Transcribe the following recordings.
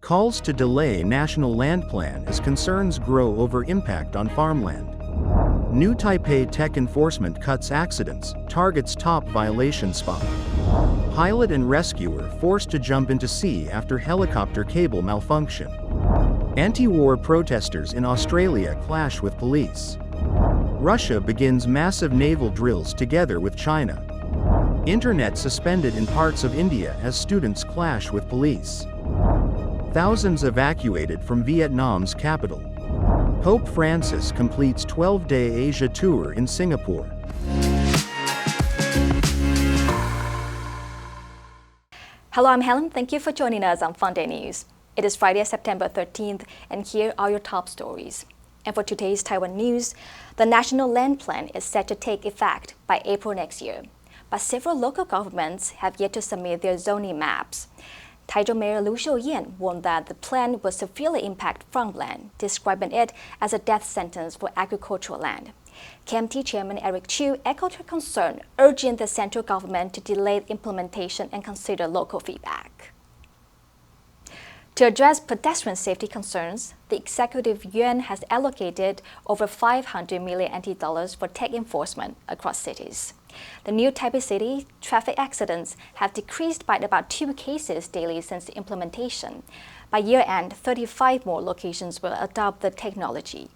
calls to delay national land plan as concerns grow over impact on farmland. New Taipei tech enforcement cuts accidents, targets top violation spot. Pilot and rescuer forced to jump into sea after helicopter cable malfunction. Anti-war protesters in Australia clash with police. Russia begins massive naval drills together with China. Internet suspended in parts of India as students clash with police. Thousands evacuated from Vietnam's capital. Pope Francis completes 12-day Asia tour in Singapore. Hello, I'm Helen. Thank you for joining us on Funday News. It is Friday, September 13th, and here are your top stories. And for today's Taiwan news, the National Land Plan is set to take effect by April next year, but several local governments have yet to submit their zoning maps. Taichung Mayor Liu Xiuyan warned that the plan will severely impact farmland, describing it as a death sentence for agricultural land. KMT Chairman Eric Chu echoed her concern, urging the central government to delay implementation and consider local feedback. To address pedestrian safety concerns, the Executive Yuan has allocated over 500 million NT dollars for tech enforcement across cities. The new Taipei City traffic accidents have decreased by about 2 cases daily since the implementation. By year-end, 35 more locations will adopt the technology.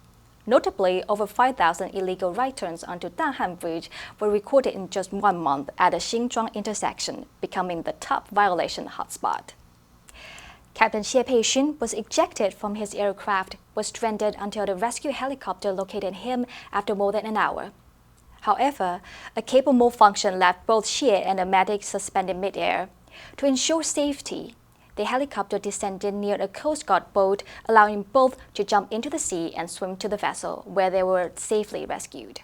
Notably, over 5,000 illegal right turns onto Dahan Bridge were recorded in just 1 month at the Xinzhuang intersection, becoming the top violation hotspot. Captain Xie Pei-shun was ejected from his aircraft, was stranded until the rescue helicopter located him after more than an hour. However, a cable malfunction left both Xie and the medic suspended mid-air. To ensure safety, the helicopter descended near a Coast Guard boat, allowing both to jump into the sea and swim to the vessel, where they were safely rescued.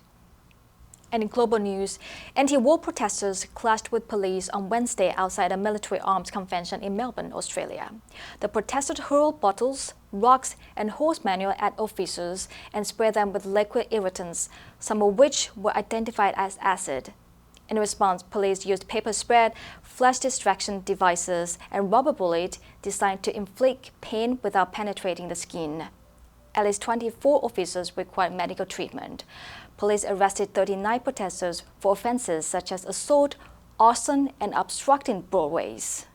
And in global news, anti-war protesters clashed with police on Wednesday outside a military arms convention in Melbourne, Australia. The protesters hurled bottles, rocks, and horse manure at officers and sprayed them with liquid irritants, some of which were identified as acid. In response, police used paper spread, flash distraction devices, and rubber bullets designed to inflict pain without penetrating the skin. At least 24 officers required medical treatment. Police arrested 39 protesters for offenses such as assault, arson, and obstructing roadways.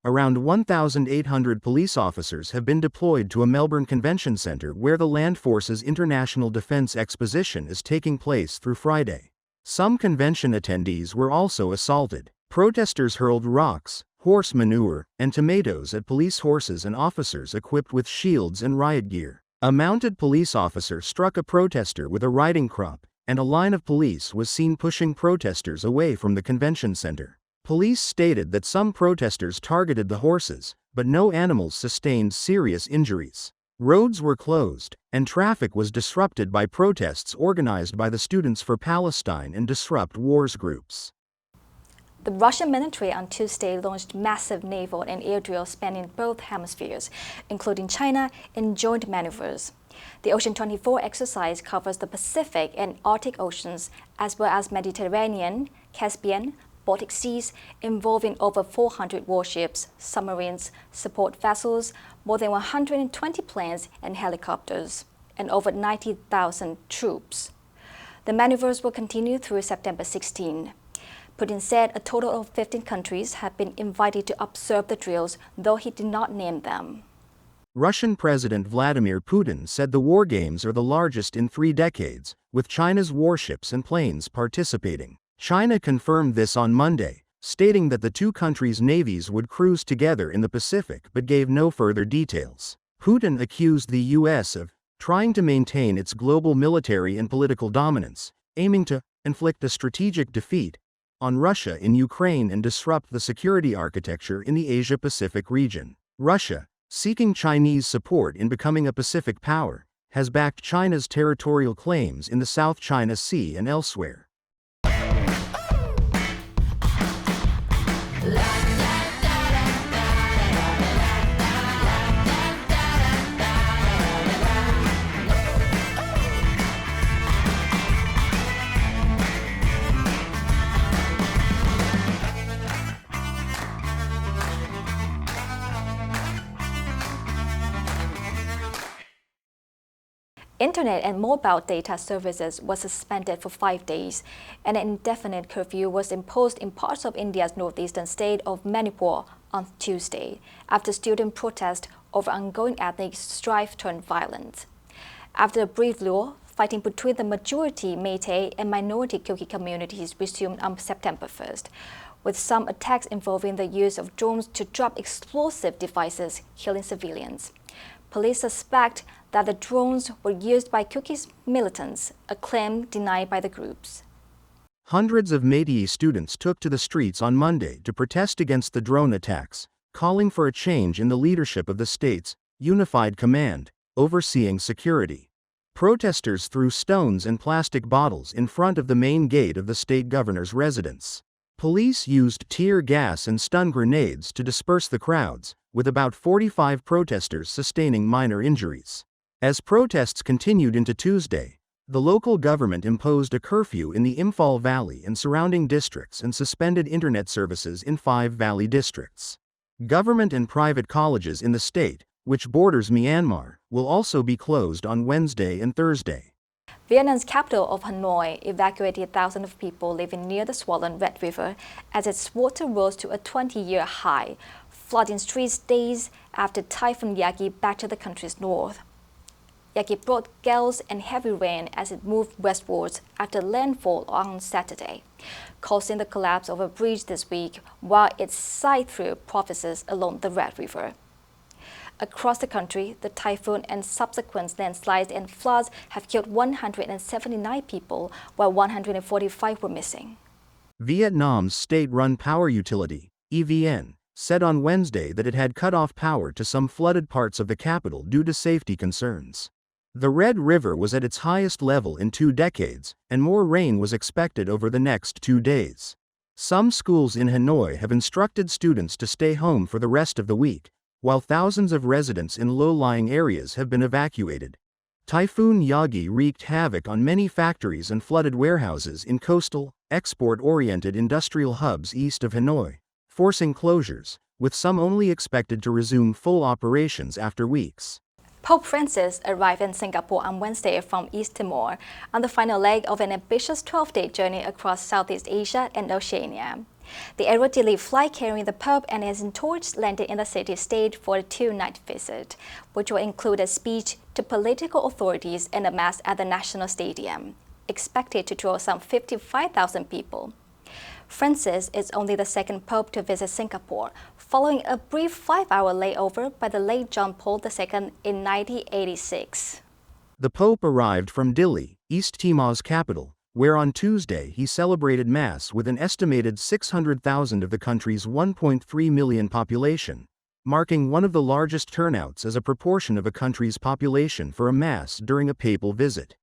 Around 1,800 police officers have been deployed to a Melbourne convention centre where the Land Forces International Defence Exposition is taking place through Friday. Some convention attendees were also assaulted. Protesters hurled rocks, horse manure, and tomatoes at police horses and officers equipped with shields and riot gear. A mounted police officer struck a protester with a riding crop, and a line of police was seen pushing protesters away from the convention center. Police stated that some protesters targeted the horses, but no animals sustained serious injuries. Roads were closed, and traffic was disrupted by protests organized by the Students for Palestine and Disrupt Wars groups. The Russian military on Tuesday launched massive naval and air drills spanning both hemispheres, including China, in joint maneuvers. The Ocean 24 exercise covers the Pacific and Arctic Oceans, as well as Mediterranean, Caspian, Baltic Seas, involving over 400 warships, submarines, support vessels, more than 120 planes and helicopters, and over 90,000 troops. The maneuvers will continue through September 16. Putin said a total of 15 countries have been invited to observe the drills, though he did not name them. Russian President Vladimir Putin said the war games are the largest in 3 decades, with China's warships and planes participating. China confirmed this on Monday, stating that the two countries' navies would cruise together in the Pacific but gave no further details. Putin accused the U.S. of trying to maintain its global military and political dominance, aiming to inflict a strategic defeat on Russia in Ukraine and disrupt the security architecture in the Asia-Pacific region. Russia, seeking Chinese support in becoming a Pacific power, has backed China's territorial claims in the South China Sea and elsewhere. Internet and mobile data services were suspended for 5 days, and an indefinite curfew was imposed in parts of India's northeastern state of Manipur on Tuesday, after student protest over ongoing ethnic strife turned violent. After a brief lull, fighting between the majority Meitei and minority Kuki communities resumed on September 1st, with some attacks involving the use of drones to drop explosive devices, killing civilians. Police suspect that the drones were used by Kuki militants, a claim denied by the groups. Hundreds of Meitei students took to the streets on Monday to protest against the drone attacks, calling for a change in the leadership of the state's unified command, overseeing security. Protesters threw stones and plastic bottles in front of the main gate of the state governor's residence. Police used tear gas and stun grenades to disperse the crowds, with about 45 protesters sustaining minor injuries. As protests continued into Tuesday, the local government imposed a curfew in the Imphal Valley and surrounding districts and suspended internet services in 5 valley districts. Government and private colleges in the state, which borders Myanmar, will also be closed on Wednesday and Thursday. Vietnam's capital of Hanoi evacuated thousands of people living near the swollen Red River as its water rose to a 20-year high, flooding streets days after Typhoon Yagi battered the country's north. Yagi brought gales and heavy rain as it moved westwards after landfall on Saturday, causing the collapse of a bridge this week while it sighed through provinces along the Red River. Across the country, the typhoon and subsequent landslides and floods have killed 179 people, while 145 were missing. Vietnam's state-run power utility, EVN, said on Wednesday that it had cut off power to some flooded parts of the capital due to safety concerns. The Red River was at its highest level in 2 decades, and more rain was expected over the next 2 days. Some schools in Hanoi have instructed students to stay home for the rest of the week, while thousands of residents in low-lying areas have been evacuated. Typhoon Yagi wreaked havoc on many factories and flooded warehouses in coastal, export-oriented industrial hubs east of Hanoi, forcing closures, with some only expected to resume full operations after weeks. Pope Francis arrived in Singapore on Wednesday from East Timor on the final leg of an ambitious 12-day journey across Southeast Asia and Oceania. The aero-delayed flight carrying the Pope and his entourage landed in the city-state for a 2-night visit, which will include a speech to political authorities and a mass at the National Stadium, expected to draw some 55,000 people. Francis is only the second Pope to visit Singapore, following a brief 5-hour layover by the late John Paul II in 1986. The Pope arrived from Dili, East Timor's capital, where on Tuesday he celebrated Mass with an estimated 600,000 of the country's 1.3 million population, marking one of the largest turnouts as a proportion of a country's population for a Mass during a papal visit.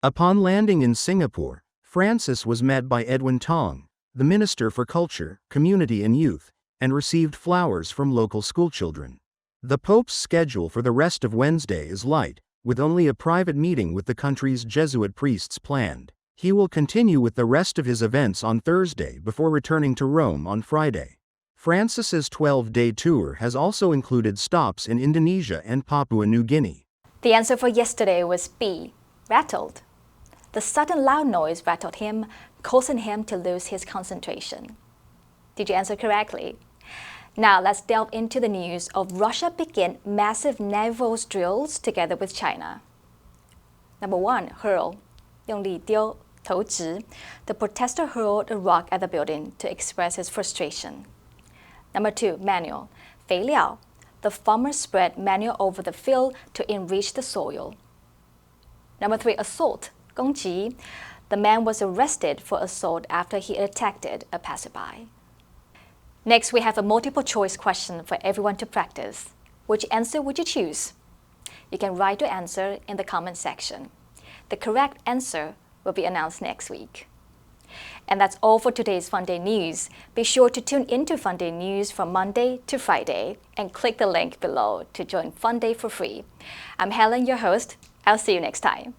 Upon landing in Singapore, Francis was met by Edwin Tong, the Minister for Culture, Community and Youth, and received flowers from local schoolchildren. The Pope's schedule for the rest of Wednesday is light, with only a private meeting with the country's Jesuit priests planned. He will continue with the rest of his events on Thursday before returning to Rome on Friday. Francis's 12-day tour has also included stops in Indonesia and Papua New Guinea. The answer for yesterday was B, rattled. The sudden loud noise rattled him, causing him to lose his concentration. Did you answer correctly? Now let's delve into the news of Russia begin massive naval drills together with China. Number 1, hurl. 用力丢, 投掷. The protester hurled a rock at the building to express his frustration. Number 2, manual. 肥料. The farmer spread manure over the field to enrich the soil. Number 3, assault. 攻击. The man was arrested for assault after he attacked a passerby. Next, we have a multiple choice question for everyone to practice. Which answer would you choose? You can write your answer in the comment section. The correct answer will be announced next week. And that's all for today's Funday News. Be sure to tune into Funday News from Monday to Friday and click the link below to join Funday for free. I'm Helen, your host. I'll see you next time.